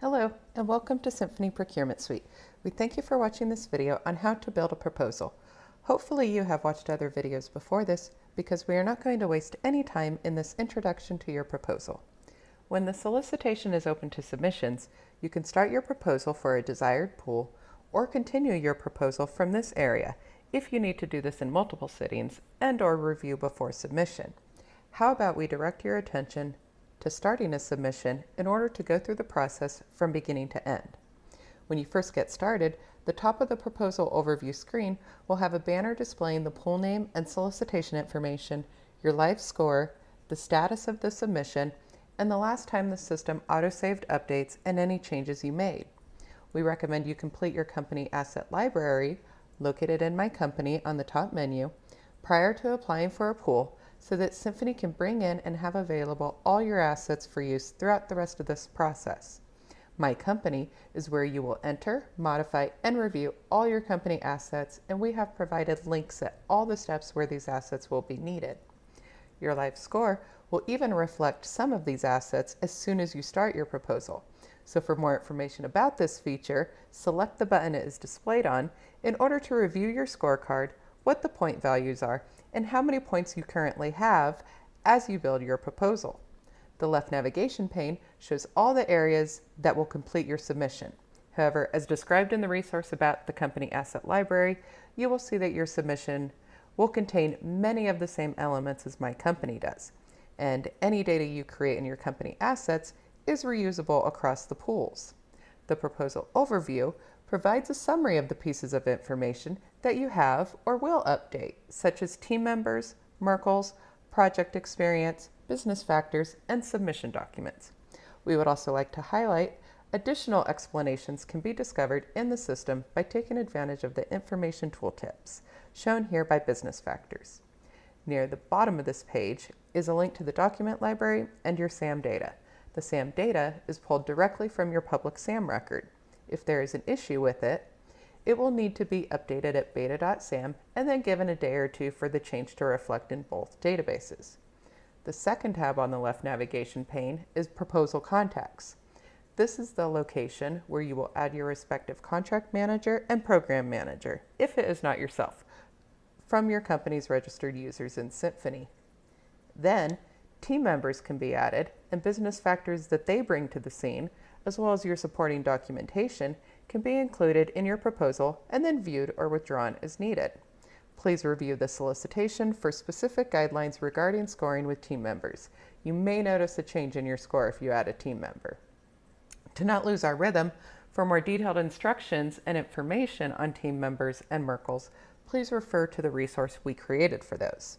Hello, and welcome to Symphony Procurement Suite. We thank you for watching this video on how to build a proposal. Hopefully you have watched other videos before this because we are not going to waste any time in this introduction to your proposal. When the solicitation is open to submissions, you can start your proposal for a desired pool or continue your proposal from this area if you need to do this in multiple sittings and/or review before submission. How about we direct your attention to starting a submission in order to go through the process from beginning to end. When you first get started, the top of the proposal overview screen will have a banner displaying the pool name and solicitation information, your live score, the status of the submission, and the last time the system auto-saved updates and any changes you made. We recommend you complete your company asset library, located in My Company on the top menu, prior to applying for a pool, so that Symphony can bring in and have available all your assets for use throughout the rest of this process. My Company is where you will enter, modify, and review all your company assets, and we have provided links at all the steps where these assets will be needed. Your live score will even reflect some of these assets as soon as you start your proposal. So for more information about this feature, select the button it is displayed on in order to review your scorecard, what the point values are, and how many points you currently have as you build your proposal. The left navigation pane shows all the areas that will complete your submission. However, as described in the resource about the company asset library, you will see that your submission will contain many of the same elements as My Company does, and any data you create in your company assets is reusable across the pools. The proposal overview provides a summary of the pieces of information that you have or will update, such as team members, Merkles, project experience, business factors, and submission documents. We would also like to highlight additional explanations can be discovered in the system by taking advantage of the information tooltips, shown here by business factors. Near the bottom of this page is a link to the document library and your SAM data. The SAM data is pulled directly from your public SAM record. If there is an issue with it, it will need to be updated at beta.sam and then given a day or two for the change to reflect in both databases. The second tab on the left navigation pane is Proposal Contacts. This is the location where you will add your respective contract manager and program manager, if it is not yourself, from your company's registered users in Symphony. Then, team members can be added, and business factors that they bring to the scene, as well as your supporting documentation, can be included in your proposal and then viewed or withdrawn as needed. Please review the solicitation for specific guidelines regarding scoring with team members. You may notice a change in your score if you add a team member. To not lose our rhythm, for more detailed instructions and information on team members and Merkles, please refer to the resource we created for those.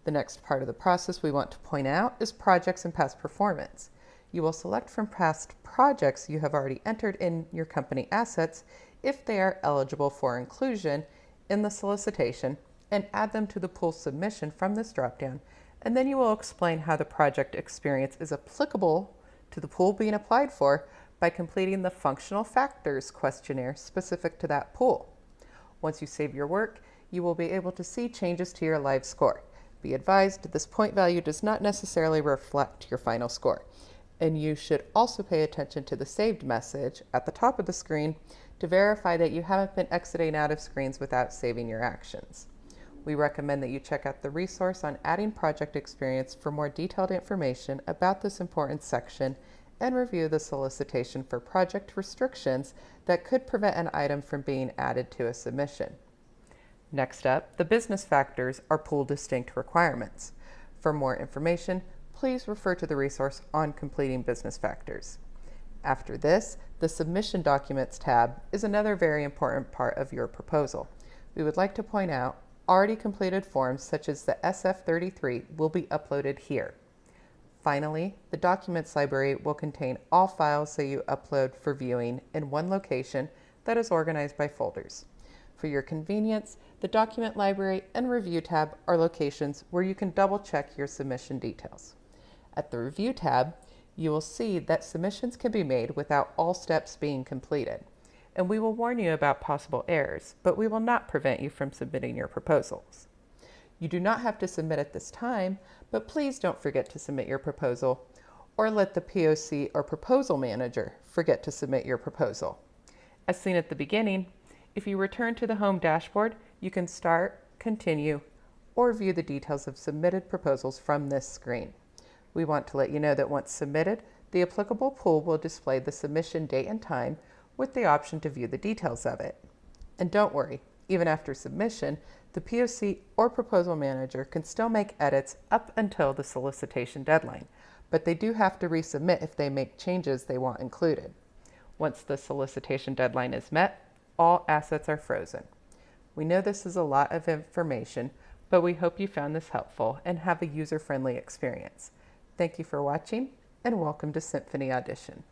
The next part of the process we want to point out is projects and past performance. You will select from past projects you have already entered in your company assets if they are eligible for inclusion in the solicitation and add them to the pool submission from this dropdown, and then you will explain how the project experience is applicable to the pool being applied for by completing the functional factors questionnaire specific to that pool. Once you save your work, you will be able to see changes to your live score. Be advised, this point value does not necessarily reflect your final score, and you should also pay attention to the saved message at the top of the screen to verify that you haven't been exiting out of screens without saving your actions. We recommend that you check out the resource on adding project experience for more detailed information about this important section and review the solicitation for project restrictions that could prevent an item from being added to a submission. Next up, the business factors are pool distinct requirements. For more information, please refer to the resource on completing business factors. After this, the Submission Documents tab is another very important part of your proposal. We would like to point out already completed forms such as the SF33 will be uploaded here. Finally, the Documents library will contain all files that you upload for viewing in one location that is organized by folders. For your convenience, the Document Library and Review tab are locations where you can double-check your submission details. At the Review tab, you will see that submissions can be made without all steps being completed, and we will warn you about possible errors, but we will not prevent you from submitting your proposals. You do not have to submit at this time, but please don't forget to submit your proposal or let the POC or proposal manager forget to submit your proposal. As seen at the beginning, if you return to the home dashboard, you can start, continue, or view the details of submitted proposals from this screen. We want to let you know that once submitted, the applicable pool will display the submission date and time with the option to view the details of it. And don't worry, even after submission, the POC or proposal manager can still make edits up until the solicitation deadline, but they do have to resubmit if they make changes they want included. Once the solicitation deadline is met, all assets are frozen. We know this is a lot of information, but we hope you found this helpful and have a user-friendly experience. Thank you for watching, and welcome to Symphony Audition.